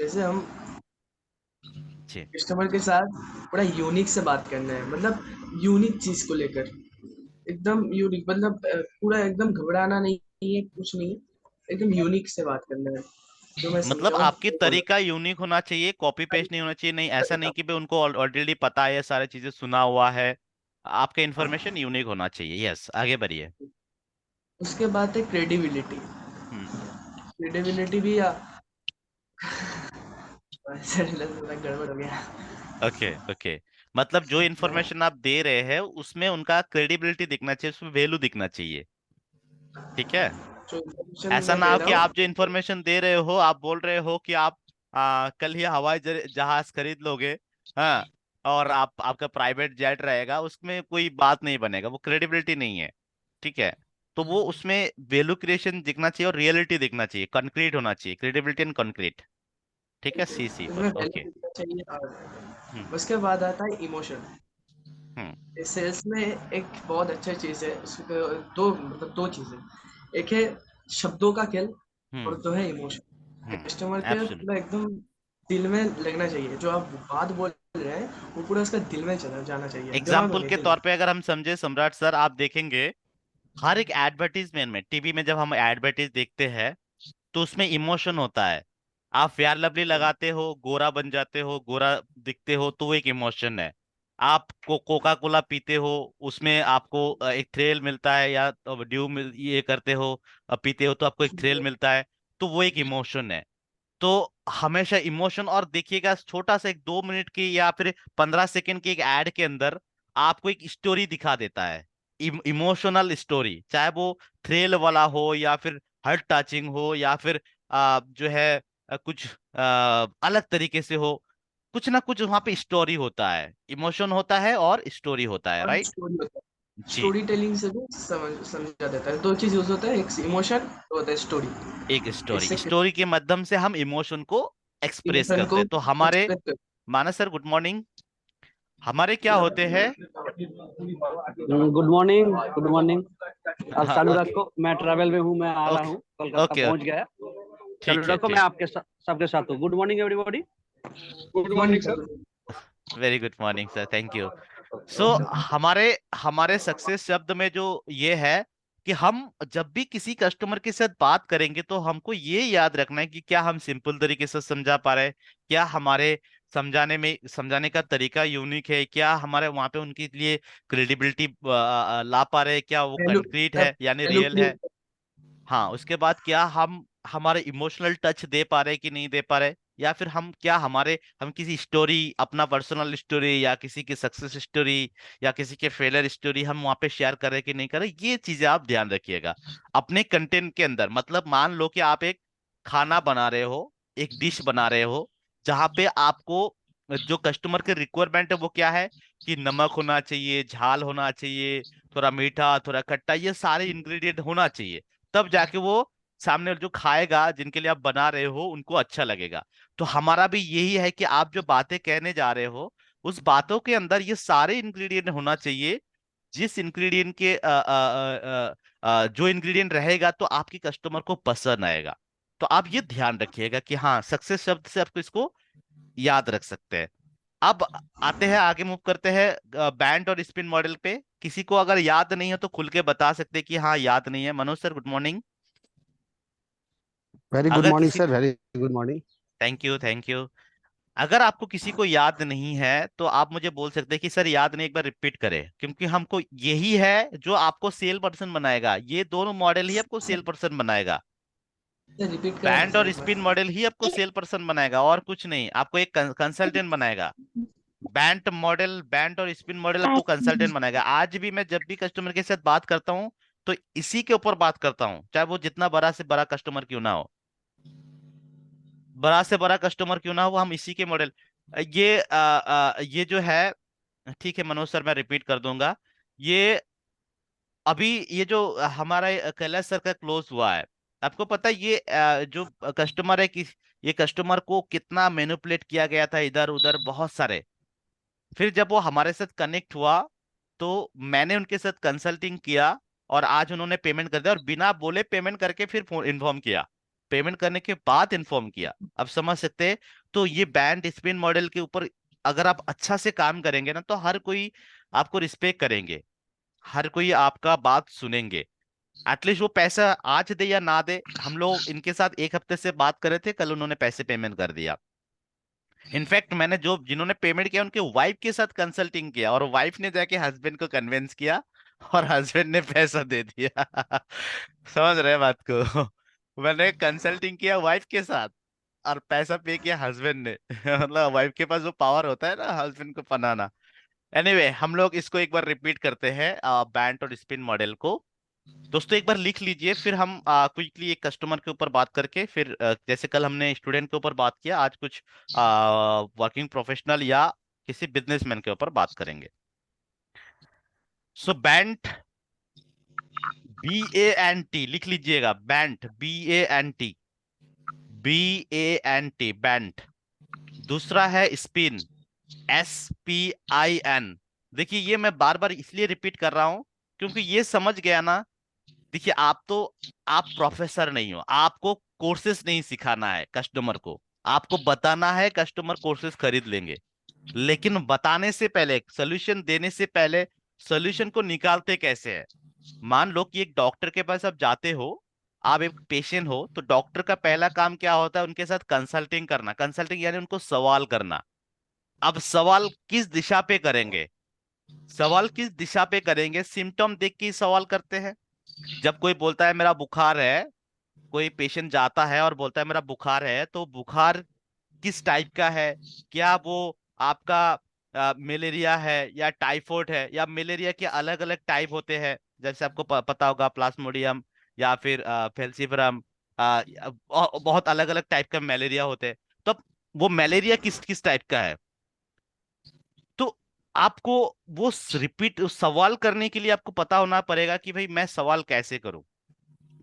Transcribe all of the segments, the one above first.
जैसे हम जी। कस्टमर के साथ बड़ा यूनिक से बात करना है, मतलब यूनिक चीज को लेकर एकदम यूनिक, मतलब पूरा एकदम घबराना नहीं है, कुछ नहीं, एकदम यूनिक से बात करना है, जो मैं मतलब समझाऊं आपकी वो बोलो। तरीका यूनिक होना चाहिए, कॉपी पेस्ट नहीं होना चाहिए। नहीं, ऐसा नहीं कि भाई उनको ऑलरेडी पता है, सारी चीजें सुना हुआ है। आपका इन्फॉर्मेशन यूनिक होना चाहिए। यस, आगे बढ़िए। उसके बाद है क्रेडिबिलिटी। हम्म। क्रेडिबिलिटी भी थोड़ा गड़बड़ हो गया। Okay okay. मतलब जो इन्फॉर्मेशन आप दे रहे हैं उसमें उनका क्रेडिबिलिटी दिखना चाहिए, उसमें वैल्यू दिखना चाहिए। ठीक है। जो इन्फॉर्मेशन ऐसा मैं ना दे हो रहा कि हूँ, आप जो इन्फॉर्मेशन दे रहे हो, आप बोल रहे हो कि आप कल ही हवाई जहाज खरीद लोगे। हाँ। और आप आपका प्राइवेट जेट रहेगा, उसमें कोई बात नहीं बनेगा, वो क्रेडिबिलिटी नहीं है। ठीक है। तो वो उसमें वैल्यू क्रिएशन दिखना चाहिए और रियलिटी दिखना चाहिए, कंक्रीट होना चाहिए, क्रेडिबिलिटी एंड कंक्रीट। ठीक है, सी सी पर इसमें वैल्यू ओके। दिखना चाहिए। और हम्म। उसके बाद आता है इमोशन। हम्म। सेल्स में एक बहुत अच्छा चीज़ है, उसके दो मतलब दो चीज़ें, एक है शब्दों का खेल और हम्म। दो है इमोशन। कस्टमर के एब्सोल्युट। पूरा एकदम दिल में लगना चाहिए, जो आप बात बोल रहे हैं वो पूरा उसका दिल में चला जाना चाहिए, दिमाग में एग्जाम्पल नहीं, के दिल में। तौर पे अगर हम समझे सम्राट सर, आप देखेंगे हर एक एडवर्टीजमेंट में, टीवी में जब हम एडवर्टीज देखते हैं तो उसमें इमोशन होता है। आप फेयर लवली लगाते हो, गोरा बन जाते हो, गोरा दिखते हो, तो वो एक इमोशन है। आप कोका कोला पीते हो, उसमें आपको एक थ्रिल मिलता है, या ड्यू मिल ये करते हो, पीते हो तो आपको एक थ्रिल मिलता है, तो वो एक इमोशन है। तो हमेशा इमोशन, और देखिएगा छोटा सा एक 2 मिनट की या फिर 15 सेकंड की एक एड के अंदर आपको एक स्टोरी दिखा देता है। इमोशनल स्टोरी, चाहे वो थ्रिल वाला हो या फिर हार्ट टचिंग हो या फिर जो है कुछ अलग तरीके से हो। कुछ ना कुछ वहां पे स्टोरी होता है, इमोशन होता है और स्टोरी होता है, और राइट। स्टोरी होता है, जी। स्टोरी टेलिंग से भी समझा देता है। दो चीज़ यूज होता है, एक इमोशन, होता है स्टोरी। एक स्टोरी, इससे स्टोरी के माध्यम से हम इमोशन को एक्सप्रेस इमोशन करते को हैं। तो हमारे एक्सप्रेस कर। मानस सर, गुड मॉर्निंग। हमारे क्या होते हैं। Good morning, good morning. आप हाँ, चालू ओके रखो, मैं ट्रैवल में हूँ, मैं आ रहा ओके हूँ, कोलकाता ओके पहुंच ओके। गया। चालू ठीक है, रखो, मैं ठीक। आपके सबके साथ हूँ। Good morning everybody. Good morning sir. Very good morning sir, thank you. So हमारे हमारे सक्सेस शब्द में जो ये है कि हम जब भी किसी कस्टमर के साथ बात करेंगे तो हमको ये याद रखना है कि क्या हम सिंपल तरीके से समझा पा रहे हैं, क्या हमारे समझाने का तरीका यूनिक है, क्या हमारे वहां पे उनके लिए क्रेडिबिलिटी ला पा रहे हैं, क्या वो पहलू कंक्रीट है यानी पहलू रियल है। हाँ, उसके बाद क्या हम हमारे इमोशनल टच दे पा रहे कि नहीं दे पा रहे, या फिर हम किसी स्टोरी, अपना पर्सनल स्टोरी या किसी की सक्सेस स्टोरी या किसी के फेलियर स्टोरी हम वहां पे शेयर कर रहे कि नहीं कर रहे। ये चीजें आप ध्यान रखिएगा अपने कंटेंट के अंदर। मतलब मान लो कि आप एक खाना बना रहे हो, एक डिश बना रहे हो, जहां पे आपको जो कस्टमर के रिक्वायरमेंट है वो क्या है कि नमक होना चाहिए, झाल होना चाहिए, थोड़ा मीठा, थोड़ा खट्टा, ये सारे इंग्रेडिएंट होना चाहिए। तब जाके वो सामने जो खाएगा, जिनके लिए आप बना रहे हो, उनको अच्छा लगेगा। तो हमारा भी यही है कि आप जो बातें कहने जा रहे हो, उस बातों के अंदर ये सारे इंग्रेडिएंट होना चाहिए। जिस इंग्रेडिएंट के जो इंग्रेडिएंट रहेगा तो आपके कस्टमर को पसंद आएगा। तो आप ये ध्यान रखिएगा कि हाँ, सक्सेस शब्द से आपको इसको याद रख सकते हैं। अब आते हैं, आगे मूव करते हैं बैंड और स्पिन मॉडल पे। किसी को अगर याद नहीं है तो खुल के बता सकते हैं कि हाँ याद नहीं है। Manoj sir, good morning. Very good अगर मॉर्निंग किसी sir, very good morning. Thank you, thank you. अगर आपको किसी को याद नहीं है तो आप मुझे बोल सकते हैं कि सर याद नहीं, एक बार रिपीट करें, क्योंकि हमको यही है जो आपको सेल पर्सन बनाएगा। ये दोनों मॉडल ही आपको सेल पर्सन बनाएगा। से रिपीट करें ना बैंड सर और एक बार। स्पिन मॉडल ही आपको सेल पर्सन बनाएगा, और कुछ नहीं। आपको एक कंसल्टेंट बनाएगा। बैंड और स्पिन मॉडल आपको कंसल्टेंट बनाएगा। आज भी मैं जब भी कस्टमर के साथ बात करता हूँ तो इसी के ऊपर बात करता हूँ, चाहे वो जितना बड़ा से बड़ा कस्टमर क्यों ना हो। बड़ा से बड़ा कस्टमर क्यों ना हो, हम इसी के मॉडल। ये जो है, ठीक है मनोज सर, मैं रिपीट कर दूंगा। ये अभी ये जो हमारा कैलाश सर का क्लोज हुआ है, आपको पता है ये जो कस्टमर है कि ये कस्टमर को कितना मैनिपुलेट किया गया था इधर उधर बहुत सारे। फिर जब वो हमारे साथ कनेक्ट हुआ तो मैंने उनके साथ कंसल्टिंग किया, और आज उन्होंने पेमेंट कर दिया, और बिना बोले पेमेंट करके फिर इन्फॉर्म किया। पेमेंट करने के बाद इन्फॉर्म किया। अब समझ सकते हैं। तो ये बैंड स्पिन मॉडल के ऊपर अगर आप अच्छा से काम करेंगे ना, तो हर कोई आपको रिस्पेक्ट करेंगे, हर कोई आपका बात सुनेंगे। एटलीस्ट वो पैसा आज दे या ना दे, हम लोग इनके साथ एक हफ्ते से बात कर रहे थे, कल उन्होंने पैसे पेमेंट कर दिया। इनफैक्ट मैंने जो जिन्होंने पेमेंट किया उनके वाइफ के साथ कंसल्टिंग किया, और वाइफ ने जाके हस्बैंड को कन्विंस किया, और हस्बैंड ने पैसा दे दिया। समझ रहे हैं बात को? मैंने कंसल्टिंग किया वाइफ के साथ, और पैसा पे किया हस्बैंड ने। मतलब वाइफ के पास जो पावर होता है ना हस्बैंड को पनाना। एनीवे हम लोग इसको एक बार रिपीट करते हैं, बैंट और स्पिन मॉडल को। दोस्तों एक बार लिख लीजिए, फिर हम क्विकली एक कस्टमर के ऊपर बात करके, फिर जैसे कल हमने स्टूडेंट के ऊपर बात किया, आज कुछ वर्किंग प्रोफेशनल या किसी बिजनेसमैन के ऊपर बात करेंगे। सो बैंट, BANT लिख लीजिएगा, बैंट, BANT, BANT, बैंट। दूसरा है स्पिन, SPIN। देखिए ये मैं बार बार इसलिए रिपीट कर रहा हूं क्योंकि ये समझ गया ना। देखिए आप प्रोफेसर नहीं हो, आपको कोर्सेस नहीं सिखाना है कस्टमर को, आपको बताना है, कस्टमर कोर्सेस खरीद लेंगे। लेकिन बताने से पहले, सोल्यूशन देने से पहले, सोल्यूशन को निकालते कैसे है। मान लो कि एक डॉक्टर के पास आप जाते हो, आप एक पेशेंट हो, तो डॉक्टर का पहला काम क्या होता है? उनके साथ कंसल्टिंग करना। कंसल्टिंग यानी उनको सवाल करना। अब सवाल किस दिशा पे करेंगे? सवाल किस दिशा पे करेंगे? सिम्टम देख के ही सवाल करते हैं। जब कोई बोलता है मेरा बुखार है, कोई पेशेंट जाता है और बोलता है मेरा बुखार है, तो बुखार किस टाइप का है? क्या वो आपका मलेरिया है या टाइफाइड है? या मलेरिया के अलग अलग टाइप होते हैं, जैसे आपको पता होगा, प्लाज्मोडियम या फिर फेल्सिफरम, बहुत अलग अलग टाइप का मलेरिया होते हैं। तो अब वो मलेरिया किस किस टाइप का है? तो आपको वो रिपीट सवाल करने के लिए आपको पता होना पड़ेगा कि भाई मैं सवाल कैसे करूं।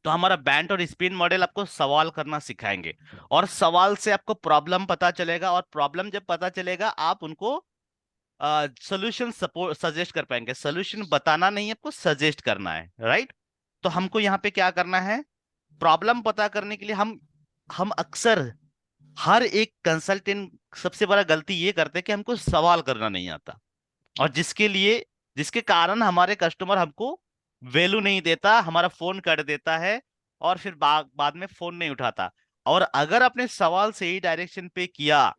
तो हमारा बैंट और स्पिन मॉडल आपको सवाल करना सिखाएंगे, और सवाल से आपको प्रॉब्लम पता चलेगा, और प्रॉब्लम जब पता चलेगा आप उनको सोल्यूशन सपोर्ट सजेस्ट कर पाएंगे। सोल्यूशन बताना नहीं, आपको सजेस्ट करना है, राइट? तो हमको यहाँ पे क्या करना है? प्रॉब्लम पता करने के लिए हम अक्सर हर एक कंसल्टेंट सबसे बड़ा गलती ये करते हैं कि हमको सवाल करना नहीं आता, और जिसके कारण हमारे कस्टमर हमको वैल्यू नहीं देता, हमारा फोन कर देता है, और फिर बाद में फोन नहीं उठाता। और अगर आपने सवाल सही डायरेक्शन पे किया,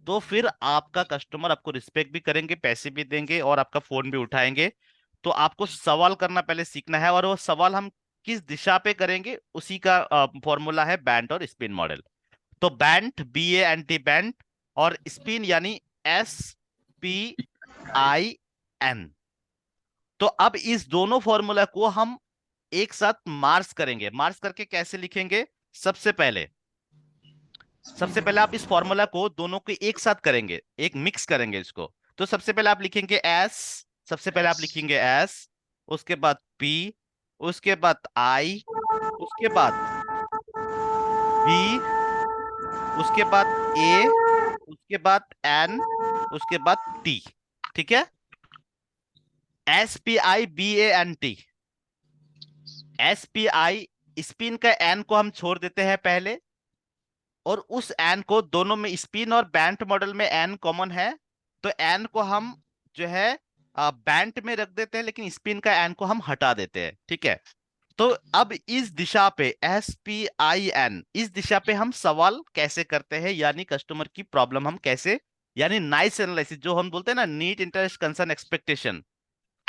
तो फिर आपका कस्टमर आपको रिस्पेक्ट भी करेंगे, पैसे भी देंगे, और आपका फोन भी उठाएंगे। तो आपको सवाल करना पहले सीखना है, और वो सवाल हम किस दिशा पे करेंगे उसी का फॉर्मूला है बैंट और स्पिन मॉडल। तो बैंट, BANT, और स्पिन यानी SPIN। तो अब इस दोनों फॉर्मूला को हम एक साथ मार्च करेंगे। मार्च करके कैसे लिखेंगे? सबसे पहले सबसे पहले आप इस फॉर्मूला को दोनों को एक साथ करेंगे, एक मिक्स करेंगे इसको। तो सबसे पहले आप लिखेंगे एस, सबसे पहले आप लिखेंगे एस, उसके बाद पी, उसके बाद आई, उसके बाद बी, उसके बाद ए, उसके बाद एन, उसके बाद टी। ठीक है? SPIBANT। SPI, स्पिन का एन को हम छोड़ देते हैं पहले, और उस एन को, दोनों में स्पिन और बैंट मॉडल में एन कॉमन है, तो एन को हम जो है बैंट में रख देते हैं, लेकिन स्पिन का एन को हम हटा देते हैं। ठीक है? तो अब इस दिशा पे, SPIN, इस दिशा पे हम सवाल कैसे करते हैं, यानी कस्टमर की प्रॉब्लम हम कैसे, यानी नाइस एनालिसिस, जो हम बोलते हैं ना, need, interest, concern, expectation.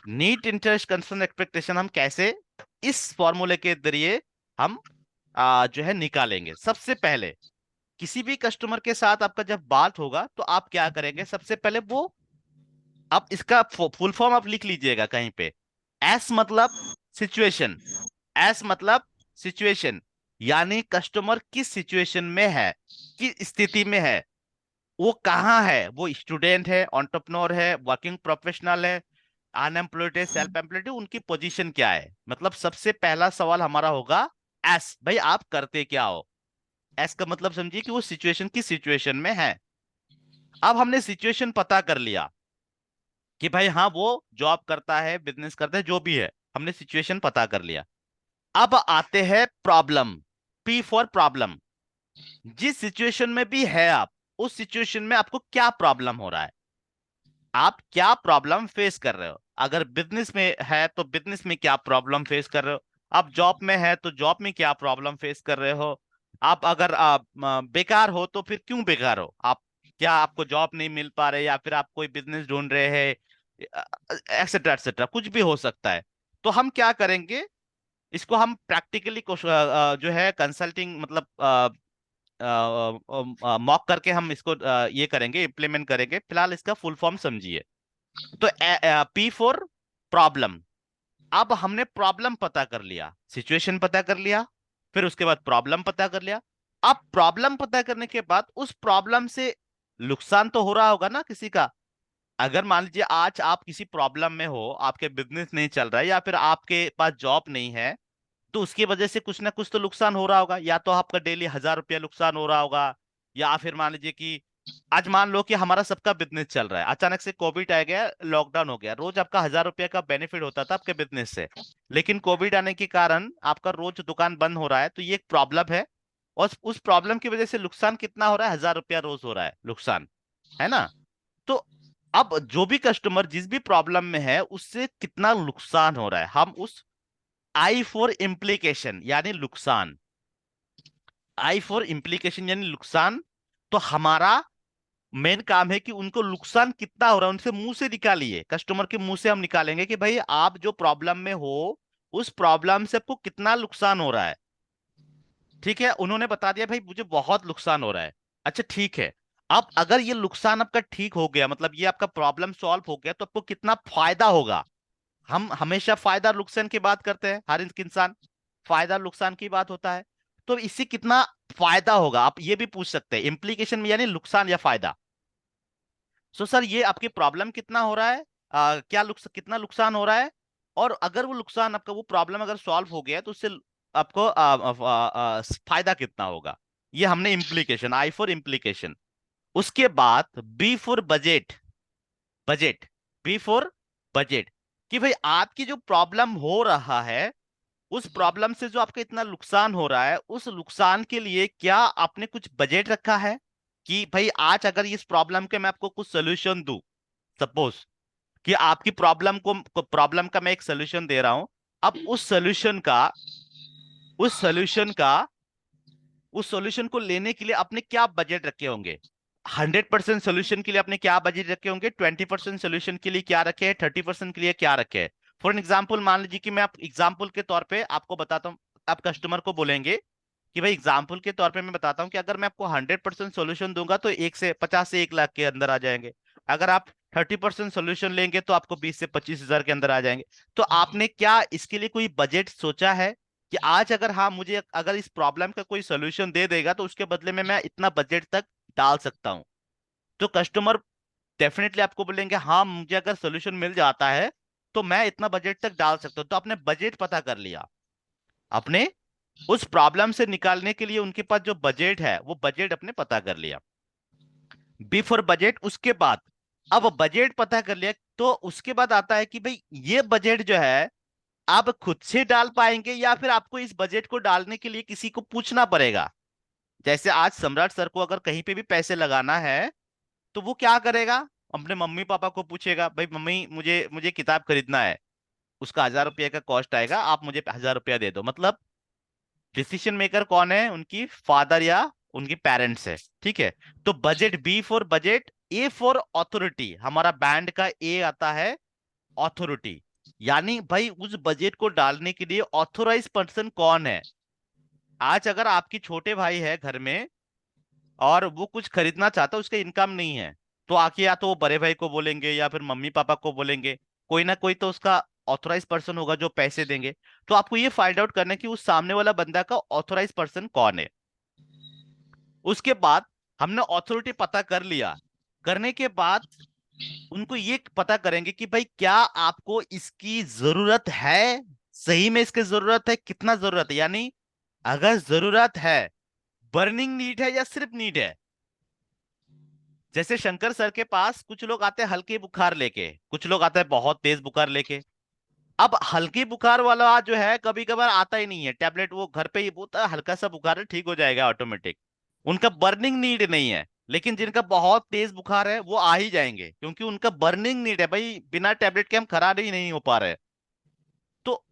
Need, interest, concern, expectation हम कैसे इस फॉर्मूले के जरिए हम जो है निकालेंगे। सबसे पहले किसी भी कस्टमर के साथ आपका जब बात होगा, तो आप क्या करेंगे? सबसे पहले वो, आप इसका फुल फॉर्म आप लिख लीजिएगा कहीं पे। एस मतलब सिचुएशन, एस मतलब सिचुएशन, यानी कस्टमर किस सिचुएशन में है, किस स्थिति में है, वो कहाँ है, वो स्टूडेंट है, एंटरप्रेन्योर है, वर्किंग प्रोफेशनल है, अनएम्प्लॉयड है, सेल्फ एम्प्लॉयड है, उनकी पोजीशन क्या है। मतलब सबसे पहला सवाल हमारा होगा एस, भाई आप करते क्या हो। एस का मतलब समझिए कि वो सिचुएशन की सिचुएशन में है। अब हमने सिचुएशन पता कर लिया कि भाई हाँ वो जॉब करता है, बिजनेस करता है, जो भी है, हमने सिचुएशन पता कर लिया। अब आते हैं प्रॉब्लम। P for problem. जिस सिचुएशन में भी है आप, उस सिचुएशन में आपको क्या प्रॉब्लम हो रहा है, आप क्या प्रॉब्लम फेस कर रहे हो। अगर बिजनेस में है तो बिजनेस में क्या प्रॉब्लम फेस कर रहे हो, आप जॉब में है तो जॉब में क्या प्रॉब्लम फेस कर रहे हो, आप अगर आप बेकार हो तो फिर क्यों बेकार हो आप, क्या आपको जॉब नहीं मिल पा रहे, या फिर आप कोई बिजनेस ढूंढ रहे हैं, एक्सेट्रा एक्सेट्रा, कुछ भी हो सकता है। तो हम क्या करेंगे, इसको हम प्रैक्टिकली जो है कंसल्टिंग मतलब मॉक करके हम इसको ये करेंगे, इम्प्लीमेंट करेंगे। फिलहाल इसका फुल फॉर्म समझिए। तो पी फॉर प्रॉब्लम। अब हमने प्रॉब्लम पता कर लिया, सिचुएशन पता कर लिया, फिर उसके बाद प्रॉब्लम पता कर लिया। अब प्रॉब्लम पता करने के बाद उस प्रॉब्लम से नुकसान तो हो रहा होगा ना किसी का। अगर मान लीजिए आज आप किसी प्रॉब्लम में हो, आपके बिजनेस नहीं चल रहा है, या फिर आपके पास जॉब नहीं है, तो उसकी वजह से कुछ ना कुछ तो नुकसान हो रहा होगा। या तो आपका डेली 1,000 रुपया नुकसान हो रहा होगा, या फिर मान लीजिए कि आज मान लो कि हमारा सबका बिजनेस चल रहा है, अचानक से कोविड आ गया, लॉकडाउन हो गया, रोज आपका 1,000 रुपया का बेनिफिट होता था आपके बिजनेस से, लेकिन कोविड आने के कारण आपका रोज दुकान बंद हो रहा है, तो ये एक प्रॉब्लम है। और उस प्रॉब्लम की वजह से नुकसान कितना हो रहा है, 1,000 रुपया रोज हो रहा है नुकसान, है ना। तो अब जो भी कस्टमर जिस भी प्रॉब्लम में है, उससे कितना नुकसान हो रहा है, हम उस आई फॉर इम्प्लीकेशन यानी नुकसान, आई फॉर इम्प्लीकेशन यानी नुकसान, तो हमारा मेन काम है कि उनको नुकसान कितना हो रहा है उनसे मुंह से निकालिए, कस्टमर के मुंह से हम निकालेंगे कि भाई आप जो प्रॉब्लम में हो, उस प्रॉब्लम से आपको कितना नुकसान हो रहा है। ठीक है, उन्होंने बता दिया भाई मुझे बहुत नुकसान हो रहा है। अच्छा ठीक है, अब अगर ये नुकसान आपका ठीक हो गया, मतलब ये आपका प्रॉब्लम सॉल्व हो गया, तो आपको कितना फायदा होगा। हम हमेशा फायदा नुकसान की बात करते हैं, हर एक इंसान फायदा नुकसान की बात होता है। तो इससे कितना फायदा होगा आप ये भी पूछ सकते हैं, इम्प्लीकेशन में यानी नुकसान या फायदा। सो सर ये आपकी प्रॉब्लम कितना हो रहा है, क्या कितना नुकसान हो रहा है, और अगर वो नुकसान आपका वो प्रॉब्लम अगर सॉल्व हो गया तो उससे आपको फायदा कितना होगा। ये हमने इम्प्लीकेशन, आई फॉर इम्प्लीकेशन। उसके बाद B for budget. Budget, B for budget, कि भाई आपकी जो प्रॉब्लम हो रहा है, उस प्रॉब्लम से जो आपका इतना नुकसान हो रहा है, उस नुकसान के लिए क्या आपने कुछ बजट रखा है, कि भाई आज अगर इस प्रॉब्लम के मैं आपको कुछ सोल्यूशन दूं, सपोज कि आपकी प्रॉब्लम का मैं एक सोल्यूशन दे रहा हूं, अब उस सॉल्यूशन को लेने के लिए आपने क्या बजट रखे होंगे। 100% सोल्यूशन के लिए आपने क्या बजट रखे होंगे, 20% सोल्यूशन के लिए क्या रखे हैं, 30% के लिए क्या रखे हैं। फॉर एन एग्जाम्पल मान लीजिए कि मैं आप एग्जाम्पल के तौर पे आपको बताता हूँ, आप कस्टमर को बोलेंगे कि भाई एग्जाम्पल के तौर पे मैं बताता हूँ कि अगर मैं आपको 100% सोल्यूशन दूंगा तो 50 से 1 लाख के अंदर आ जाएंगे। अगर आप 30% सोल्यूशन लेंगे तो आपको 20 से 25 हजार के अंदर आ जाएंगे। तो आपने क्या इसके लिए कोई बजट सोचा है, कि आज अगर हाँ मुझे अगर इस प्रॉब्लम का कोई सोल्यूशन दे देगा तो उसके बदले में मैं इतना बजट तक डाल सकता हूँ। तो कस्टमर डेफिनेटली आपको बोलेंगे हाँ मुझे अगर सोल्यूशन मिल जाता है तो मैं इतना बजट तक डाल सकता हूँ। तो आपने बजट पता कर लिया, अपने उस प्रॉब्लम से निकालने के लिए उनके पास जो बजट है वो बजट अपने पता कर लिया, बिफोर बजट। उसके बाद अब बजट पता कर लिया, तो उसके बाद आता है कि भाई ये बजट जो है आप खुद से डाल पाएंगे, या फिर आपको इस बजट को डालने के लिए किसी को पूछना पड़ेगा। जैसे आज सम्राट सर को अगर कहीं पे भी पैसे लगाना है, तो वो क्या करेगा, अपने मम्मी पापा को पूछेगा भाई मम्मी मुझे मुझे किताब खरीदना है, उसका 1,000 रुपये का कॉस्ट आएगा, आप मुझे 1,000 रुपया दे दो। मतलब डिसीजन मेकर कौन है, उनकी फादर या उनके पेरेंट्स है। ठीक है, तो budget, B for budget, A for authority, हमारा बैंड का ए आता है अथॉरिटी, यानी भाई उस बजट को डालने के लिए ऑथोराइज पर्सन कौन है। आज अगर आपकी छोटे भाई है घर में और वो कुछ खरीदना चाहता है, उसका इनकम नहीं है, तो आके या तो वो बड़े भाई को बोलेंगे या फिर मम्मी पापा को बोलेंगे, कोई ना कोई तो उसका ऑथोराइज पर्सन होगा जो पैसे देंगे। तो आपको ये फाइंड आउट करना है कि उस सामने वाला बंदा का ऑथोराइज पर्सन कौन है। उसके बाद हमने ऑथोरिटी पता कर लिया, करने के बाद उनको ये पता करेंगे कि भाई क्या आपको इसकी जरूरत है, सही में इसकी जरूरत है, कितना जरूरत है, यानी अगर जरूरत है, बर्निंग नीड है या सिर्फ नीड है। जैसे शंकर सर के पास कुछ लोग आते हैं हल्के बुखार लेके, कुछ लोग आते हैं बहुत तेज बुखार लेके। अब हल्की बुखार वाला जो है कभी कभार आता ही नहीं है टैबलेट, वो घर पे ही बोलता है हल्का सा बुखार है ठीक हो जाएगा ऑटोमेटिक, उनका बर्निंग नीड नहीं है। लेकिन जिनका बहुत तेज बुखार है वो आ ही जाएंगे, क्योंकि उनका बर्निंग नीड है भाई, बिना टैबलेट के हम खड़ा ही नहीं हो पा रहे। तो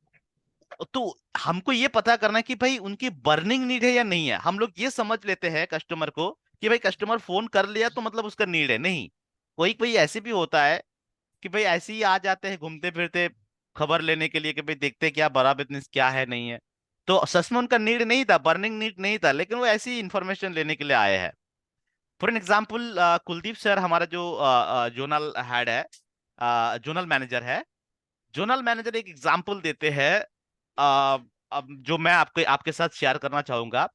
तो हमको ये पता करना है कि भाई उनकी बर्निंग नीड है या नहीं है। हम लोग ये समझ लेते हैं कस्टमर को कि भाई कस्टमर फोन कर लिया तो मतलब उसका नीड है, नहीं। कोई कोई ऐसे भी होता है कि भाई ऐसे ही आ जाते हैं घूमते फिरते खबर लेने के लिए कि भाई देखते क्या बड़ा बिजनेस क्या है नहीं है। तो सच में उनका नीड नहीं था, बर्निंग नीड नहीं था, लेकिन वो ऐसी इंफॉर्मेशन लेने के लिए आए हैं। For an example, Kuldeep sir हमारा जो जोनल हेड है, जोनल मैनेजर है, जोनल मैनेजर एक एग्जाम्पल देते हैं। अ, अब जो मैं आपके आपके साथ शेयर करना चाहूंगा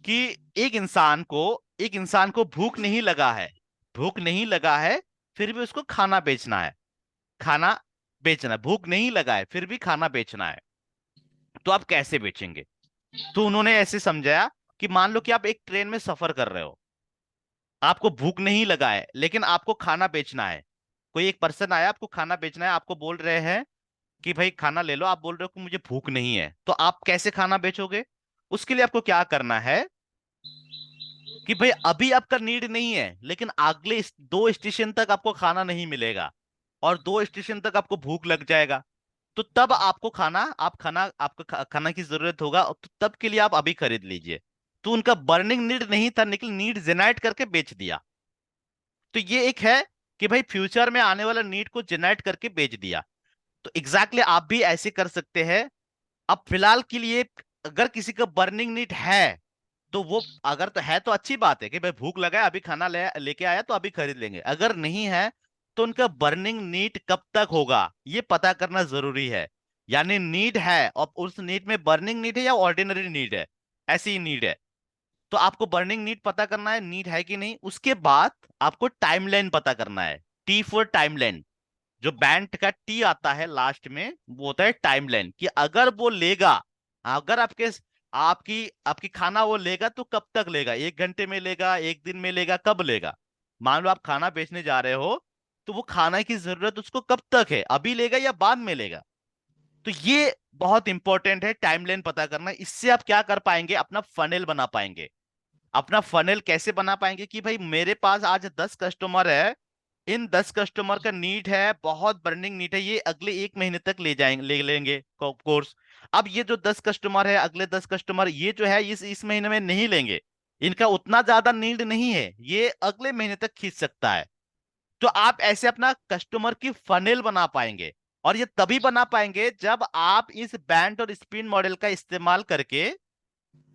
कि एक इंसान को एक इंसान को भूख नहीं लगा है, भूख नहीं लगा है, फिर भी उसको खाना बेचना है, खाना बेचना है। भूख नहीं लगा है फिर भी खाना बेचना है, तो आप कैसे बेचेंगे? तो उन्होंने ऐसे समझाया कि मान लो कि आप एक ट्रेन में सफर कर रहे हो, आपको भूख नहीं लगा है लेकिन आपको खाना बेचना है। कोई एक पर्सन आया, आपको खाना बेचना है, आपको बोल रहे हैं कि भाई खाना ले लो, आप बोल रहे हो कि मुझे भूख नहीं है, तो आप कैसे खाना बेचोगे? उसके लिए आपको क्या करना है कि भाई अभी आपका नीड नहीं है, लेकिन अगले 2 स्टेशन तक आपको खाना नहीं मिलेगा और 2 स्टेशन तक आपको भूख लग जाएगा। तो तब आपको खाना आप खाना आपको खाना की जरूरत होगा, तो तब के लिए आप अभी खरीद लीजिए। तो उनका बर्निंग नीड नहीं था, लेकिन नीड जेनरेट करके बेच दिया। तो ये एक है कि भाई फ्यूचर में आने वाला नीड को जेनरेट करके बेच दिया। तो एग्जैक्टली आप भी ऐसे कर सकते हैं। अब फिलहाल के लिए अगर किसी का बर्निंग नीड है, तो वो अगर तो है तो अच्छी बात है कि भाई भूख लगा है अभी खाना लेके आया तो अभी खरीद लेंगे। अगर नहीं है तो उनका बर्निंग नीड कब तक होगा ये पता करना जरूरी है। यानी नीड है और उस नीड में बर्निंग नीड है या ऑर्डिनरी नीड है, ऐसी ही नीड है। तो आपको बर्निंग नीड पता करना है, नीड है कि नहीं। उसके बाद आपको टाइमलाइन पता करना है, टी फॉर टाइमलाइन। जो बैंड का टी आता है लास्ट में वो होता है टाइमलाइन, कि अगर वो लेगा, अगर आपकी आपकी खाना वो लेगा तो कब तक लेगा, 1 घंटे में लेगा, 1 दिन में लेगा, कब लेगा? मान लो आप खाना बेचने जा रहे हो, तो वो खाना की जरूरत उसको कब तक है, अभी लेगा या बाद में लेगा? तो ये बहुत इंपॉर्टेंट है टाइमलाइन पता करना। इससे आप क्या कर पाएंगे, अपना फनेल बना पाएंगे। अपना फनेल कैसे बना पाएंगे कि भाई मेरे पास आज 10 कस्टमर है, इन 10 कस्टमर का नीड है, बहुत बर्निंग नीड है, ये अगले 1 महीने तक ले जाएंगे, ले लेंगे कोर्स। अब ये जो 10 कस्टमर है, अगले 10 कस्टमर ये जो है इस महीने में नहीं लेंगे, इनका उतना ज्यादा नीड नहीं है, ये अगले महीने तक खींच सकता है। तो आप ऐसे अपना कस्टमर की फनेल बना पाएंगे। और ये तभी बना पाएंगे जब आप इस बैंड और स्पिन मॉडल का इस्तेमाल करके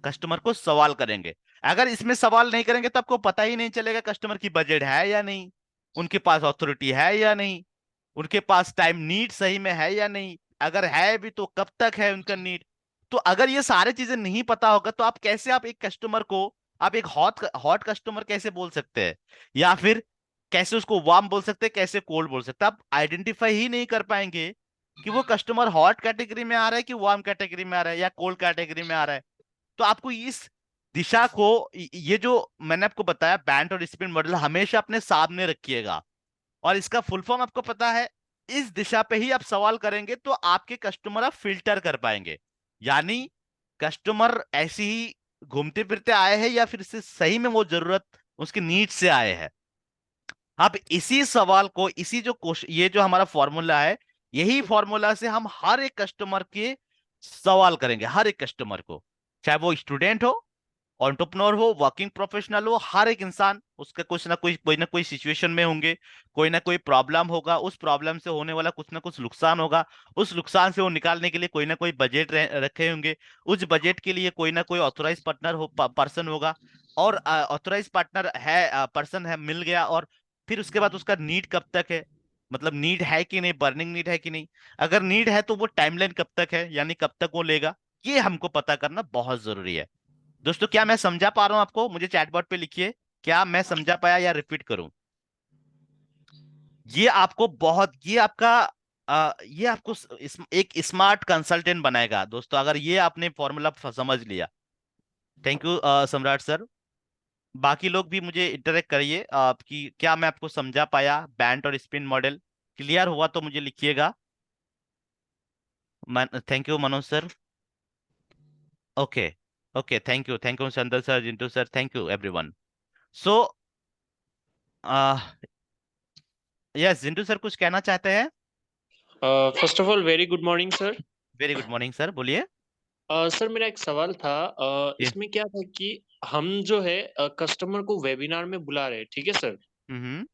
कस्टमर को सवाल करेंगे। अगर इसमें सवाल नहीं करेंगे तो आपको पता ही नहीं चलेगा कस्टमर की बजट है या नहीं, उनके पास अथॉरिटी है या नहीं, उनके पास टाइम नीड सही में है या नहीं, अगर है भी तो कब तक है उनका नीड। तो अगर ये सारी चीजें नहीं पता होगा तो आप कैसे आप एक कस्टमर को, आप एक हॉट हॉट कस्टमर कैसे बोल सकते हैं, या फिर कैसे उसको वार्म बोल सकते हैं, कैसे कोल्ड बोल सकते हैं? आप आइडेंटिफाई ही नहीं कर पाएंगे कि वो कस्टमर हॉट कैटेगरी में आ रहा है कि वार्म कैटेगरी में आ रहा है या कोल्ड कैटेगरी में आ रहा है। तो आपको इस दिशा को, ये जो मैंने आपको बताया बैंड और स्पिन मॉडल, हमेशा अपने सामने रखिएगा। और इसका फुल फॉर्म आपको पता है, इस दिशा पे ही आप सवाल करेंगे तो आपके कस्टमर आप फिल्टर कर पाएंगे। यानी कस्टमर ऐसे ही घूमते फिरते आए हैं या फिर से सही में वो जरूरत उसकी नीड से आए हैं। अब इसी सवाल को, इसी जो क्वेश्चन, ये जो हमारा फॉर्मूला है, यही फॉर्मूला से हम हर एक कस्टमर के सवाल करेंगे, हर एक कस्टमर को, चाहे वो स्टूडेंट हो, एंटरप्रेन्योर हो, वर्किंग प्रोफेशनल हो, हर एक इंसान उसका कुछ ना कोई सिचुएशन में होंगे, कोई ना कोई प्रॉब्लम होगा, उस प्रॉब्लम से होने वाला कुछ ना कुछ नुकसान होगा, उस नुकसान से वो निकालने के लिए कोई ना कोई बजट रखे होंगे, उस बजट के लिए कोई ना कोई ऑथोराइज पार्टनर हो, पर्सन होगा। और ऑथोराइज पार्टनर है, पर्सन है, मिल गया, और फिर उसके बाद उसका नीड कब तक है, मतलब नीड है कि नहीं, बर्निंग नीड है कि नहीं। अगर नीड है तो वो टाइमलाइन कब तक है, यानी कब तक वो लेगा, ये हमको पता करना बहुत जरूरी है। दोस्तों क्या मैं समझा पा रहा हूं आपको? मुझे चैटबॉट पे लिखिए, क्या मैं समझा पाया या रिपीट करूं? ये आपको बहुत, ये आपका ये आपको एक स्मार्ट कंसल्टेंट बनाएगा दोस्तों, अगर ये आपने फॉर्मूला समझ लिया। थैंक यू सम्राट सर। बाकी लोग भी मुझे इंटरेक्ट करिए कि क्या मैं आपको समझा पाया, बैंड और स्पिन मॉडल क्लियर हुआ तो मुझे लिखिएगा। Thank you Manoj sir. Okay. Okay, thank you Chandan sir, Jintu sir, thank you everyone. So yes, Jintu sir कुछ कहना चाहते हैं? First of all very good morning sir. Very good morning sir, बोलिए. सर मेरा एक सवाल था. जी. इसमें क्या था कि हम जो है कस्टमर को वेबिनार में बुला रहे हैं, ठीक है सर. हम्म.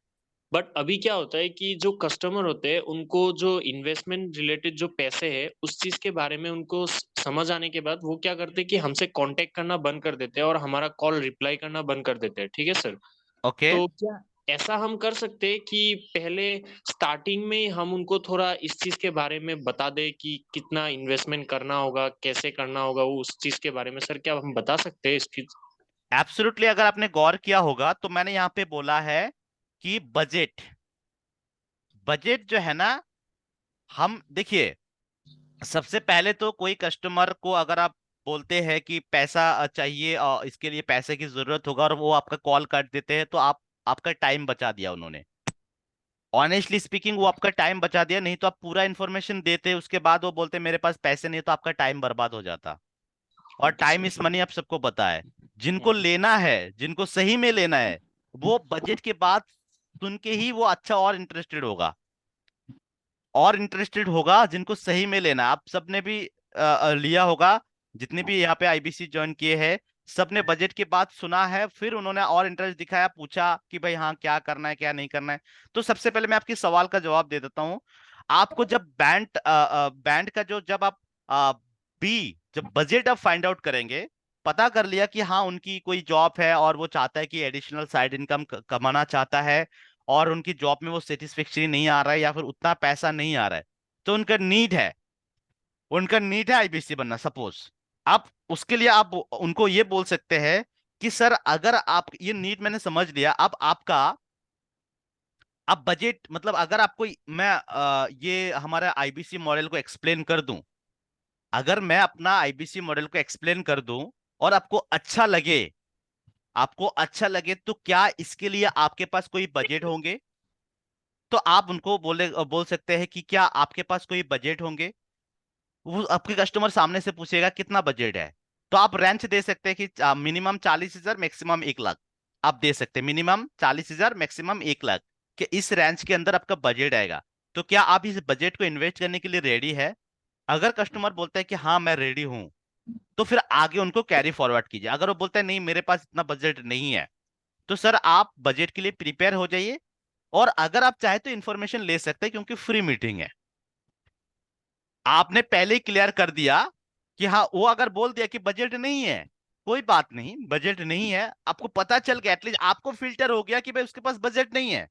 बट अभी क्या होता है कि जो कस्टमर होते हैं उनको जो इन्वेस्टमेंट रिलेटेड जो पैसे है उस चीज के बारे में उनको समझ आने के बाद वो क्या करते हैं कि हमसे कांटेक्ट करना बंद कर देते हैं और हमारा कॉल रिप्लाई करना बंद कर देते हैं, ठीक है सर. ओके. तो क्या ऐसा हम कर सकते हैं कि पहले स्टार्टिंग में ही हम उनको थोड़ा इस चीज के बारे में बता दें कि कितना इन्वेस्टमेंट करना होगा, कैसे करना होगा, वो उस चीज के बारे में सर क्या हम बता सकते हैं इसकी? एब्सोल्युटली, अगर आपने गौर किया होगा तो मैंने यहाँ पे बोला है कि बजट. बजट जो है ना, हम देखिए, सबसे पहले तो कोई कस्टमर को अगर आप बोलते हैं कि पैसा चाहिए और इसके लिए पैसे की जरूरत होगा और वो आपका कॉल काट देते हैं, तो आप आपका टाइम बचा दिया उन्होंने. ऑनेस्टली स्पीकिंग, वो आपका टाइम बचा दिया. नहीं तो आप पूरा इन्फॉर्मेशन देते, उसके बाद वो बोलते मेरे पास पैसे नहीं, तो आपका टाइम बर्बाद हो जाता. और टाइम इज मनी, आप सबको पता है. जिनको लेना है, जिनको सही में लेना है, वो बजट के बाद सुन के ही वो अच्छा और इंटरेस्टेड होगा. और इंटरेस्टेड होगा जिनको सही में लेना. आप सबने भी लिया होगा, जितने भी यहाँ पे आईबीसी ज्वाइन किए हैं, सबने बजट की बात सुना है, फिर उन्होंने और इंटरेस्ट दिखाया, पूछा कि भाई हाँ क्या करना है क्या नहीं करना है. तो सबसे पहले मैं आपके सवाल का जवाब दे देता हूँ. आपको जब बैंड का जो जब आप जब बजट आप फाइंड आउट करेंगे, पता कर लिया कि हाँ उनकी कोई जॉब है और वो चाहता है कि एडिशनल साइड इनकम कमाना चाहता है, और उनकी जॉब में वो सेटिस्फेक्शन नहीं आ रहा है या फिर उतना पैसा नहीं आ रहा है, तो उनका नीड है आईबीसी बनना, सपोज. आप उसके लिए आप उनको ये बोल सकते हैं कि सर, अगर आप ये नीड मैंने समझ लिया, अब आपका अब बजट, मतलब अगर आपको मैं ये हमारा आईबीसी मॉडल को एक्सप्लेन कर दूं, अगर मैं अपना आईबीसी मॉडल को एक्सप्लेन कर दूं और आपको अच्छा लगे, तो क्या इसके लिए आपके पास कोई बजट होंगे? तो आप उनको बोल सकते हैं कि क्या आपके पास कोई बजट होंगे. वो आपके कस्टमर सामने से पूछेगा कितना बजट है, तो आप रेंज दे सकते हैं कि मिनिमम 40,000, मैक्सिमम 1 लाख. आप दे सकते हैं मिनिमम 40,000, मैक्सिमम 1 लाख, कि इस रेंज के अंदर आपका बजट आएगा. तो क्या आप इस बजट को इन्वेस्ट करने के लिए रेडी है? अगर कस्टमर बोलता है कि हाँ मैं रेडी हूं, तो फिर आगे उनको कैरी फॉरवर्ड कीजिए. अगर वो बोलता है नहीं मेरे पास इतना बजट नहीं है, तो सर आप बजट के लिए प्रिपेयर हो जाइए. और अगर आप चाहे तो इन्फॉर्मेशन ले सकते हैं, क्योंकि फ्री मीटिंग है. आपने पहले ही क्लियर कर दिया कि हाँ, वो अगर बोल दिया कि बजट नहीं है, कोई बात नहीं, बजट नहीं है, आपको पता चल गया, एटलीस्ट आपको फिल्टर हो गया कि भाई उसके पास बजट नहीं है.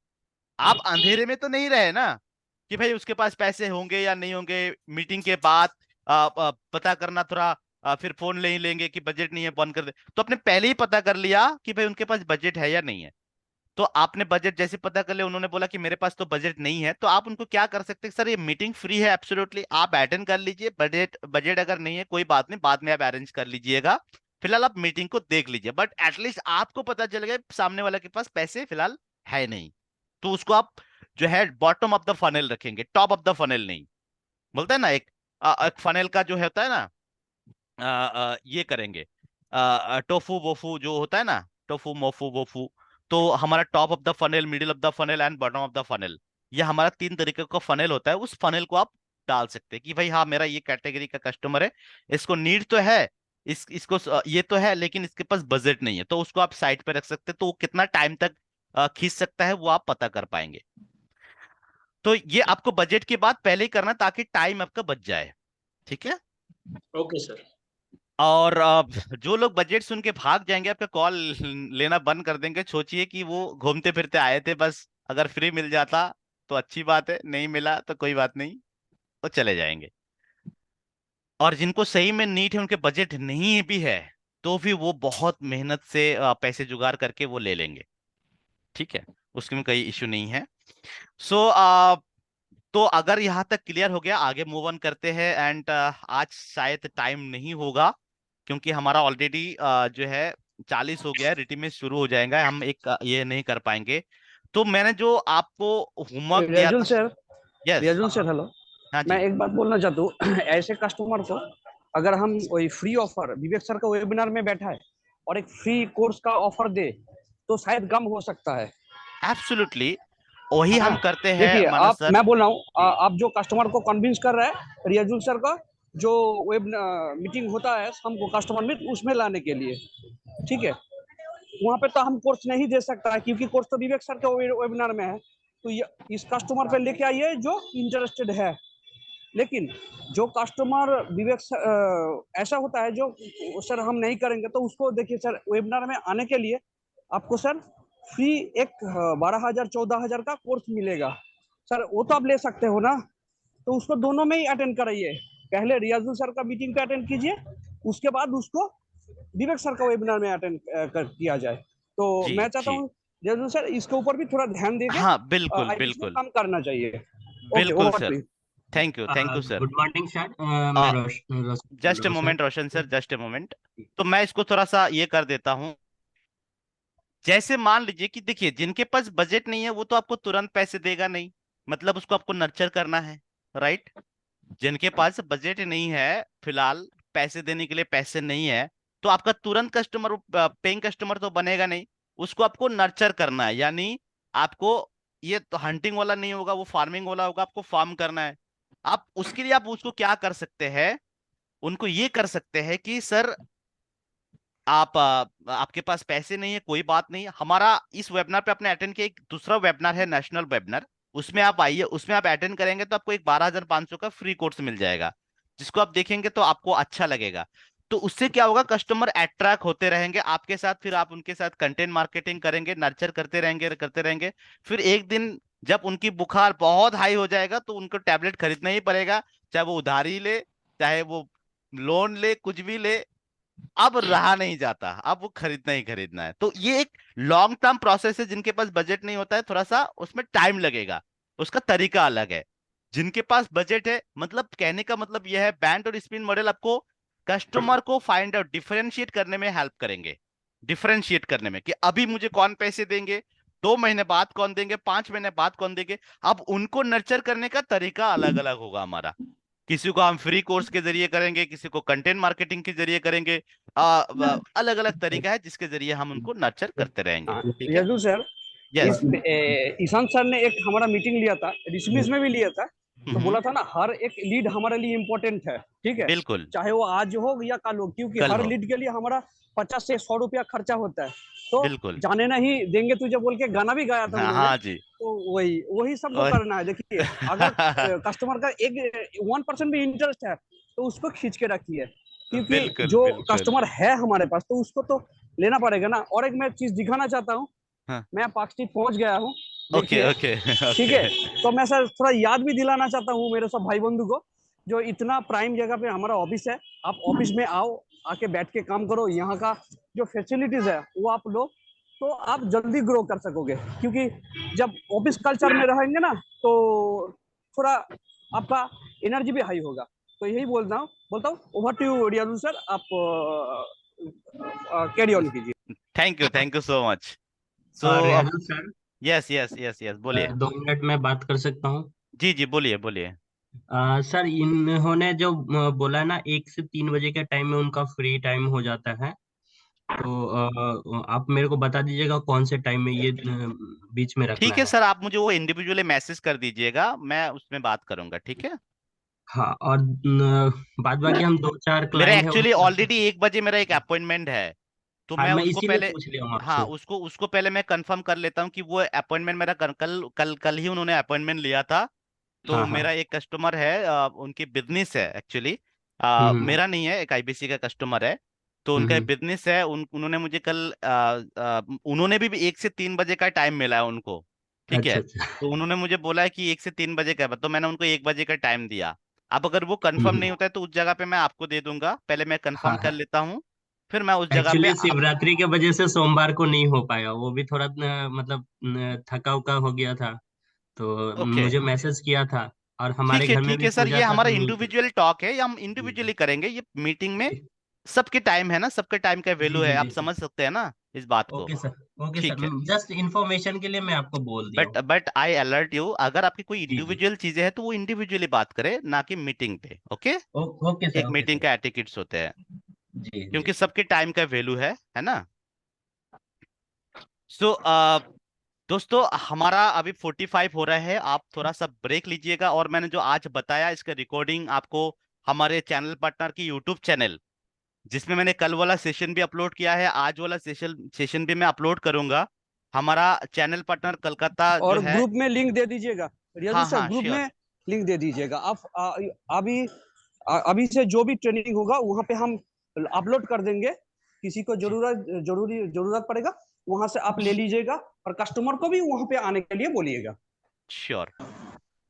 आप अंधेरे में तो नहीं रहे ना कि भाई उसके पास पैसे होंगे या नहीं होंगे. मीटिंग के बाद पता करना थोड़ा, फिर फोन ले ही लेंगे कि बजट नहीं है, बंद कर दे. तो आपने पहले ही पता कर लिया कि भाई उनके पास बजट है या नहीं है. तो आपने बजट जैसे पता कर लिया, उन्होंने बोला कि मेरे पास तो बजट नहीं है, तो आप उनको क्या कर सकते हैं, सर ये मीटिंग फ्री है, एब्सोल्युटली आप अटेंड कर लीजिए. बजट बजट अगर नहीं है कोई बात नहीं, बाद में आप अरेंज कर लीजिएगा. फिलहाल आप मीटिंग को देख लीजिए, बट एटलीस्ट आपको पता चल गया सामने वाले के पास पैसे फिलहाल है नहीं. तो उसको आप जो है बॉटम ऑफ द फनल रखेंगे, टॉप ऑफ द फनल नहीं. बोलते हैं ना, एक फनल का जो होता है ना, ये करेंगे, टोफू वोफू जो होता है ना, टोफू मोफू वोफू. तो हमारा top of the funnel, middle of the funnel and bottom of the funnel, ये हमारा 3 तरीके का फनल होता है. उस फनल को आप डाल सकते हैं कि भाई हाँ मेरा ये कैटेगरी का कस्टमर है, इसको नीड तो है, इसको ये तो है, लेकिन इसके पास बजट नहीं है, तो उसको आप साइड पे रख सकते हैं. तो वो कितना टाइम तक खींच सकता है वो आप पता कर पाएंगे. तो ये आपको बजट की बात पहले ही करना, ताकि टाइम आपका बच जाए. ठीक है. Okay sir. और जो लोग बजट सुन के भाग जाएंगे, आपका कॉल लेना बंद कर देंगे, सोचिए कि वो घूमते फिरते आए थे बस. अगर फ्री मिल जाता तो अच्छी बात है, नहीं मिला तो कोई बात नहीं, वो चले जाएंगे. और जिनको सही में नीड है, उनके बजट नहीं भी है, तो भी वो बहुत मेहनत से पैसे जुगाड़ करके वो ले लेंगे. ठीक है, उसमें कोई इश्यू नहीं है. सो तो अगर यहाँ तक क्लियर हो गया, आगे मूव ऑन करते हैं. एंड आज शायद टाइम नहीं होगा, क्योंकि हमारा ऑलरेडी जो है 40 हो गया है, रिटी में शुरू हो जाएगा, हम एक ये नहीं कर पाएंगे. तो मैंने जो आपको होमवर्क दिया रियाजुल था. Sir, yes. Riyazul sir, hello. हाँ मैं जी। एक बात बोलना चाहता हूँ ऐसे कस्टमर को अगर हम वही फ्री ऑफर विवेक सर का वेबिनार में बैठा है और एक फ्री कोर्स का ऑफर दे तो शायद कम हो सकता है एब्सोल्युटली वही है ना। हम करते हैं देखिए मानस आप सर। मैं बोल रहा हूँ जी आप जो कस्टमर को कन्विंस कर रहे हैं रियाजुल सर का जो वेब मीटिंग होता है हमको कस्टमर में उसमें लाने के लिए, ठीक है। वहां पे तो हम कोर्स नहीं दे सकता है क्योंकि कोर्स तो विवेक सर के वेबिनार में है। तो ये इस कस्टमर पे लेके आइए जो इंटरेस्टेड है। लेकिन जो कस्टमर विवेक ऐसा होता है जो सर हम नहीं करेंगे तो उसको देखिए सर वेबिनार में आने के लिए आपको सर फ्री एक 12,000 14,000 का कोर्स मिलेगा सर, वो तो आप ले सकते हो ना। तो उसको दोनों में ही अटेंड कराइए, पहले रियाजुल सर का मीटिंग पे अटेंड कीजिए, उसके बाद उसको विवेक सर का वेबिनार में अटेंड किया जाए। तो जी मैं चाहता जी। हूँ रियाजुल सर इसके ऊपर भी थोड़ा ध्यान देके हाँ बिल्कुल आईपीएस में बिल्कुल काम करना चाहिए। ओके बिल्कुल over to sir. You. Thank you sir. Good morning sir. मैं Roshan just a Roshan. Moment Roshan sir, just a moment. तो मैं इसको थोड़ा सा ये कर देता हूँ। जैसे मान लीजिए कि देखिए जिनके पास बजट नहीं है वो तो आपको तुरंत पैसे देगा नहीं, मतलब उसको आपको नर्चर करना है, राइट। जिनके पास बजट नहीं है फिलहाल, पैसे देने के लिए पैसे नहीं है, तो आपका तुरंत कस्टमर पेइंग कस्टमर तो बनेगा नहीं। उसको आपको नर्चर करना है, यानी आपको ये तो हंटिंग वाला नहीं होगा, वो फार्मिंग वाला होगा, आपको फार्म करना है। आप उसके लिए आप उसको क्या कर सकते हैं, उनको ये कर सकते हैं कि सर आप आपके पास पैसे नहीं है कोई बात नहीं, हमारा इस वेबिनार पे आपने अटेंड किया, एक दूसरा वेबिनार है नेशनल वेबिनार, उसमें आप आइए, उसमें आप अटेंड करेंगे तो आपको एक 12,500 का फ्री कोर्स मिल जाएगा, जिसको आप देखेंगे तो आपको अच्छा लगेगा। तो उससे क्या होगा, कस्टमर अट्रैक्ट होते रहेंगे आपके साथ, फिर आप उनके साथ कंटेंट मार्केटिंग करेंगे, नर्चर करते रहेंगे। फिर एक दिन जब उनकी बुखार बहुत हाई हो जाएगा तो उनको टैबलेट खरीदना ही पड़ेगा, चाहे वो उधारी ले, चाहे वो लोन ले, कुछ भी ले, अब रहा नहीं जाता, अब वो खरीदना ही खरीदना है। तो ये एक लॉन्ग टर्म प्रोसेस है, जिनके पास बजट नहीं होता है थोड़ा सा उसमें टाइम लगेगा, उसका तरीका अलग है। जिनके पास बजट है, मतलब कहने का मतलब यह है, बैंड और स्पिन मॉडल आपको कस्टमर को फाइंड आउट डिफरेंशिएट करने में हेल्प करेंगे, डिफरेंशिएट करने में कि अभी मुझे कौन पैसे देंगे, 2 महीने बाद कौन देंगे, 5 महीने बाद कौन देंगे। अब उनको नर्चर करने का तरीका अलग अलग होगा हमारा। किसी को हम फ्री कोर्स के जरिए करेंगे, किसी को कंटेंट मार्केटिंग के जरिए करेंगे, अलग अलग तरीका है जिसके जरिए हम उनको नर्चर करते रहेंगे, ठीक है। Riyazul sir yes. Ishant sir ने एक हमारा मीटिंग लिया था, रिशमिस में भी लिया था। तो हम्म। बोला था ना हर एक लीड हमारे लिए इम्पोर्टेंट है, ठीक है। बिल्कुल। चाहे वो आज हो या कल हो, क्योंकि कल हर हो। लीड के लिए हमारा 50 से 100 रुपया खर्चा होता है। तो बिल्कुल। जाने नहीं देंगे तुझे बोल के गाना भी गाया था हाँ उन्होंने। हाँ जी। तो वही वही सबको और करना है। देखिए अगर कस्टमर का एक 1% भी इंटरेस्ट है तो उसको खींच के रखिए, क्योंकि बिल्कुल जो बिल्कुल। कस्टमर है हमारे पास तो उसको तो लेना पड़ेगा ना। और एक मैं चीज दिखाना चाहता हूँ, हाँ। मैं पार्क स्ट्रीट पहुंच गया हूँ, ओके देखिए, ओके ठीक ओके। है। तो मैं सर थोड़ा याद भी दिलाना चाहता हूँ मेरे सब भाई बंधु को, जो इतना प्राइम जगह पे हमारा ऑफिस है। आप ऑफिस में आओ, आके बैठ के काम करो, यहाँ का जो फैसिलिटीज है वो आप लो, तो आप जल्दी ग्रो कर सकोगे। क्योंकि जब ऑफिस कल्चर में रहेंगे ना तो थोड़ा आपका एनर्जी भी हाई होगा। तो यही बोलता हूँ over to you Riyaz sir, आप कैरी ऑन कीजिए। Thank you so much. So अब Riyazul sir, yes yes yes yes बोलिए। 2 मिनट में बात कर सकता हूँ? जी जी बोलिए बोलिए। सर इन्होंने जो बोला ना 1 से 3 बजे के टाइम में उनका फ्री टाइम हो जाता है, तो आप मेरे को बता दीजिएगा कौन से टाइम में ये बीच में रखना ठीक है है। सर, आप मुझे वो इंडिविजुअली मैसेज कर दीजिएगा, मैं उसमें बात करूंगा, ठीक है। हाँ, और बाद बाकी हम 2-4 मेरा क्लाइंट है एक्चुअली उनका। ऑलरेडी 1 बजे मेरा एक अपॉइंटमेंट है, तो हाँ, मैं मैं उसको इसीलिए पहले, पूछ लिया हूँ हाँ आपसे। उसको उसको पहले मैं कंफर्म कर लेता हूँ कि वो अपॉइंटमेंट मेरा कल कल कल ही उन्होंने अपॉइंटमेंट लिया था। तो हाँ हाँ। मेरा एक कस्टमर है, उनकी बिजनेस है एक्चुअली, हम्म मेरा नहीं है, एक आईबीसी का कस्टमर है। तो उनका हम्म। बिजनेस है, उन्होंने मुझे कल उन्होंने भी 1 से 3 बजे का टाइम मिला है उनको, ठीक है। अच्छा अच्छा। तो उन्होंने मुझे बोला है कि 1 से 3 बजे का है, तो मैंने उनको 1 बजे का टाइम दिया। अब अगर वो कंफर्म हम्म। नहीं होता है तो उस जगह पे मैं आपको दे दूंगा, पहले मैं कंफर्म हाँ कर हाँ। लेता हूँ, फिर मैं उस जगह पे एक्चुअली आप। शिवरात्रि के वजह से सोमवार को नहीं हो पाया, वो भी थोड़ा मतलब थका उका हो गया था, तो ओके। मुझे मैसेज किया था। और हमारे घर में ठीक भी है सर, पूजा ये था हमारा तो नहीं किया। इंडिविजुअल टॉक है, ये हम जी इंडिविजुअली करेंगे ये मीटिंग में। जी। सबके टाइम है ना, सबके टाइम का जी वैल्यू है, जी आप जी सर। समझ सकते हैं ना इस बात को। Okay sir. ओके सर, ठीक है। जस्ट इंफॉर्मेशन के लिए मैं आपको बोल दिया हूँ। बट आई अलर्ट यू, अगर आपकी कोई जी जी। इंडिविजुअल चीजें हैं तो वो इंडिविजुअली बात करे, ना कि मीटिंग पे। ओके। ओके सर, एक ओके मीटिंग सर। का एटिकेट्स होते हैं, जी जी। क्योंकि सबके टाइम का वैल्यू है ना। सो दोस्तों, हमारा अभी 45 हो रहा है, आप थोड़ा सा ब्रेक लीजिएगा, और मैंने जो आज बताया इसका रिकॉर्डिंग आपको हमारे चैनल पार्टनर की यूट्यूब चैनल, जिसमें मैंने कल वाला सेशन भी अपलोड किया है, आज वाला सेशन भी मैं अपलोड करूंगा। हमारा चैनल पार्टनर कलकत्ता जो और है। ग्रुप में लिंक दे दीजिएगा, रियाजू हाँ सर, हाँ ग्रुप श्योर। में लिंक दे दीजिएगा आप। अभी अभी से जो भी ट्रेनिंग होगा वहां पे हम अपलोड कर देंगे। किसी को जरूरत पड़ेगा, वहां से आप ले लीजिएगा, और कस्टमर को भी वहां पे आने के लिए बोलिएगा। श्योर।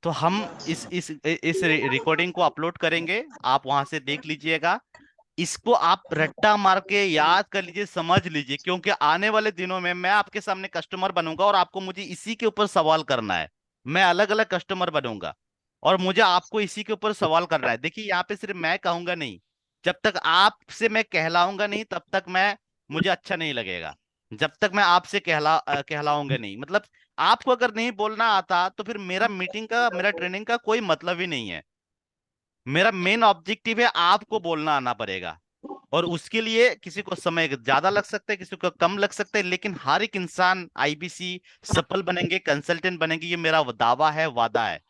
तो हम इस रिकॉर्डिंग को अपलोड करेंगे, आप वहां से देख लीजिएगा। इसको आप रट्टा मार के याद कर लीजिए, समझ लीजिए, क्योंकि आने वाले दिनों में मैं आपके सामने कस्टमर बनूंगा और आपको मुझे इसी के ऊपर सवाल करना है। मैं अलग अलग कस्टमर बनूंगा और मुझे आपको इसी के ऊपर सवाल करना है। देखिए, यहाँ पे सिर्फ मैं कहूंगा नहीं, जब तक आपसे मैं कहलाऊंगा नहीं तब तक मैं मुझे अच्छा नहीं लगेगा। जब तक मैं आपसे कहलाऊंगा नहीं, मतलब आपको अगर नहीं बोलना आता तो फिर मेरा मीटिंग का, मेरा ट्रेनिंग का कोई मतलब ही नहीं है। मेरा मेन ऑब्जेक्टिव है आपको बोलना आना पड़ेगा, और उसके लिए किसी को समय ज्यादा लग सकता है, किसी को कम लग सकता है, लेकिन हर एक इंसान आईबीसी सफल बनेंगे, कंसल्टेंट बनेंगे, ये मेरा दावा है, वादा है।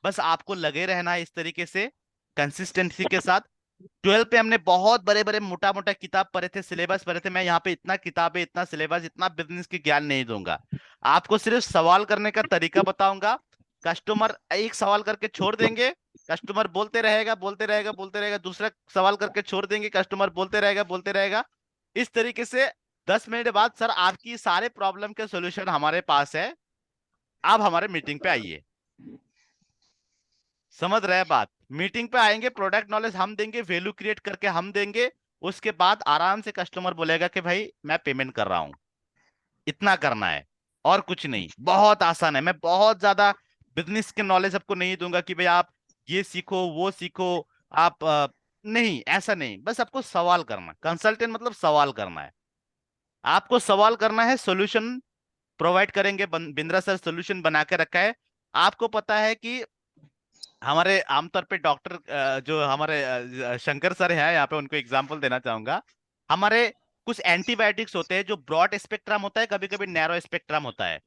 बस आपको लगे रहना है इस तरीके से, कंसिस्टेंसी के साथ। 12 पे हमने बहुत बड़े बड़े मोटा मोटा किताब पढ़े थे, सिलेबस पढ़े थे। मैं यहाँ पे इतना किताबें, इतना सिलेबस, इतना बिजनेस की ज्ञान नहीं दूंगा। आपको सिर्फ सवाल करने का तरीका बताऊंगा। कस्टमर एक सवाल करके छोड़ देंगे, कस्टमर बोलते रहेगा, बोलते रहेगा, बोलते रहेगा, दूसरा सवाल करके छोड़ देंगे, कस्टमर बोलते रहेगा, बोलते रहेगा। इस तरीके से 10 मिनट बाद सर आपकी सारे प्रॉब्लम के सॉल्यूशन हमारे पास है, आप हमारे मीटिंग पे आइए। समझ रहे हैं बात? मीटिंग पे आएंगे, प्रोडक्ट नॉलेज हम देंगे, वैल्यू क्रिएट करके हम देंगे। उसके बाद आराम से कस्टमर बोलेगा कि भाई मैं पेमेंट कर रहा हूं। इतना करना है, और कुछ नहीं, बहुत आसान है। मैं बहुत ज्यादा बिजनेस के नॉलेज आपको नहीं दूंगा कि भाई आप ये सीखो, वो सीखो। आप नहीं, ऐसा नहीं, बस आपको सवाल करना। कंसल्टेंट मतलब सवाल करना है, आपको सवाल करना है, सोल्यूशन प्रोवाइड करेंगे। बिंद्रा सर सोल्यूशन बना के रखा है। आपको पता है कि हमारे आमतौर पे डॉक्टर, जो हमारे शंकर सर हैं यहाँ पे, उनको एग्जांपल देना चाहूंगा। हमारे कुछ एंटीबायोटिक्स होते हैं जो ब्रॉड स्पेक्ट्रम होता है, कभी कभी नैरो स्पेक्ट्रम होता है।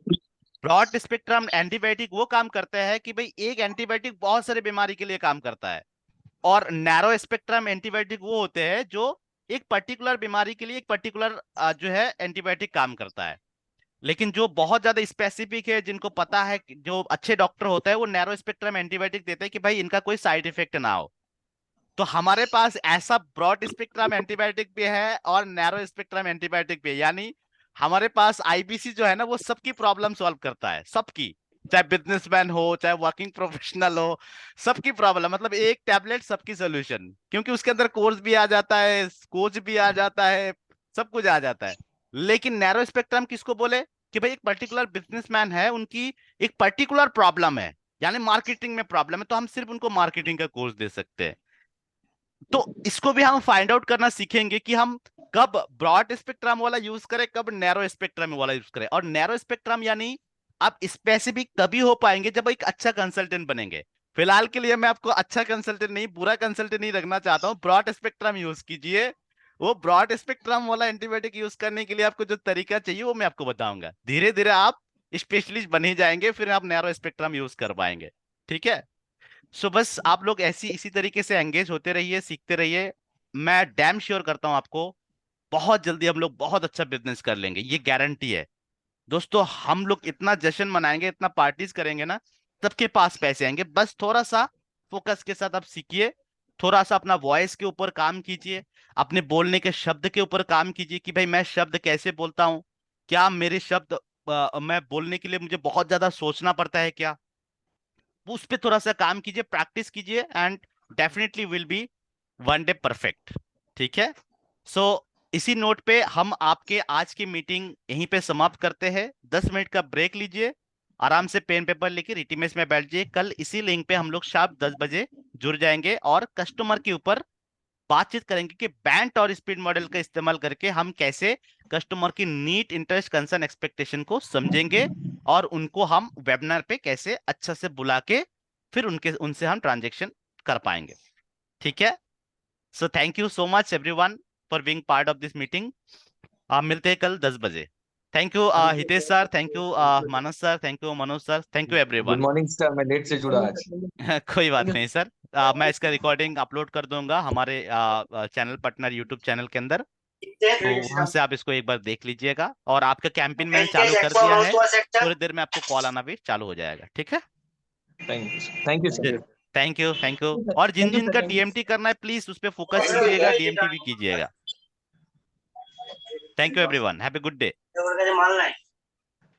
ब्रॉड स्पेक्ट्रम एंटीबायोटिक वो काम करते हैं कि भाई एक एंटीबायोटिक बहुत सारे बीमारी के लिए काम करता है, और नैरो स्पेक्ट्रम एंटीबायोटिक वो होते हैं जो एक पर्टिकुलर बीमारी के लिए एक पर्टिकुलर जो है एंटीबायोटिक काम करता है। लेकिन जो बहुत ज्यादा स्पेसिफिक है, जिनको पता है, जो अच्छे डॉक्टर होता है, वो नैरो स्पेक्ट्रम एंटीबायोटिक देते हैं कि भाई इनका कोई साइड इफेक्ट ना हो। तो हमारे पास ऐसा ब्रॉड स्पेक्ट्रम एंटीबायोटिक भी है और नैरो स्पेक्ट्रम एंटीबायोटिक भी है। यानी हमारे पास आईबीसी जो है ना, वो सबकी प्रॉब्लम सॉल्व करता है, सबकी। चाहे बिजनेसमैन हो, चाहे वर्किंग प्रोफेशनल हो, सबकी प्रॉब्लम, मतलब एक टैबलेट सबकी सोल्यूशन, क्योंकि उसके अंदर कोर्स भी आ जाता है, कोच भी आ जाता है, सब कुछ आ जाता है। लेकिन नैरो स्पेक्ट्रम किसको बोले? कि भाई एक पर्टिकुलर बिजनेसमैन है, उनकी एक पर्टिकुलर प्रॉब्लम है, यानी मार्केटिंग में प्रॉब्लम है, तो हम सिर्फ उनको मार्केटिंग का कोर्स दे सकते हैं। तो इसको भी हम फाइंड आउट करना सीखेंगे कि हम कब ब्रॉड स्पेक्ट्रम वाला यूज करें, कब नैरो स्पेक्ट्रम वाला यूज करें। और नैरो स्पेक्ट्रम यानी आप स्पेसिफिक तभी हो पाएंगे जब एक अच्छा कंसल्टेंट बनेंगे। फिलहाल के लिए मैं आपको अच्छा कंसल्टेंट नहीं, बुरा कंसल्टेंट नहीं रखना चाहता हूँ। ब्रॉड स्पेक्ट्रम यूज कीजिए। वो ब्रॉड स्पेक्ट्रम वाला एंटीबायोटिक यूज करने के लिए आपको जो तरीका चाहिए वो मैं आपको बताऊंगा। धीरे धीरे आप स्पेशलिस्ट बन ही जाएंगे, फिर आप नैरो स्पेक्ट्रम यूज कर पाएंगे। ठीक है। सो बस आप लोग ऐसी इसी तरीके से एंगेज होते रहिए, सीखते रहिए। मैं डैम श्योर करता हूं आपको, बहुत जल्दी हम लोग बहुत अच्छा बिजनेस कर लेंगे, ये गारंटी है। दोस्तों, हम लोग इतना जश्न मनाएंगे, इतना पार्टीज करेंगे ना, सबके पास पैसे आएंगे। बस थोड़ा सा फोकस के साथ आप सीखिए, थोड़ा सा अपना वॉइस के ऊपर काम कीजिए, अपने बोलने के शब्द के ऊपर काम कीजिए कि भाई मैं शब्द कैसे बोलता हूँ। क्या मेरे शब्द, मैं बोलने के लिए मुझे बहुत ज्यादा सोचना पड़ता है क्या? उस पे थोड़ा सा काम कीजिए, प्रैक्टिस कीजिए, and definitely will be one day perfect. ठीक है। सो इसी नोट पे हम आपके आज की मीटिंग यहीं पे समाप्त करते हैं। 10 मिनट का ब्रेक लीजिए, आराम से पेन पेपर लेके रीटिमेस में बैठ जाइए। कल इसी लिंक पे हम लोग शाम 10 बजे जुड़ जाएंगे और कस्टमर के ऊपर बातचीत करेंगे कि बैंट और स्पीड मॉडल का इस्तेमाल करके हम कैसे कस्टमर की नीड, इंटरेस्ट, कंसर्न, एक्सपेक्टेशन को समझेंगे और उनको हम वेबिनार पे कैसे अच्छा से बुला के फिर उनसे हम ट्रांजेक्शन कर पाएंगे। ठीक है, so thank you so much everyone for being part of this meeting. मिलते हैं कल 10 बजे। Thank you Hitesh sir, thank you Manas sir, thank you Manoj sir, thank you good everyone. Morning sir, मैं लेट से जुड़ा आज। कोई बात नहीं सर, मैं इसका रिकॉर्डिंग अपलोड कर दूंगा हमारे चैनल पार्टनर यूट्यूब चैनल के अंदर, तो वहां से आप इसको एक बार देख लीजिएगा। और आपका कैंपेन मैंने चालू कर दिया है, थोड़ी देर में आपको कॉल आना भी चालू हो जाएगा। ठीक है, thank you sir, thank you sir. Thank you, thank you. और जिन जिन का डीएमटी करना है प्लीज उस पर फोकस कीजिएगा, डीएमटी भी कीजिएगा। Thank you everyone, have a good day.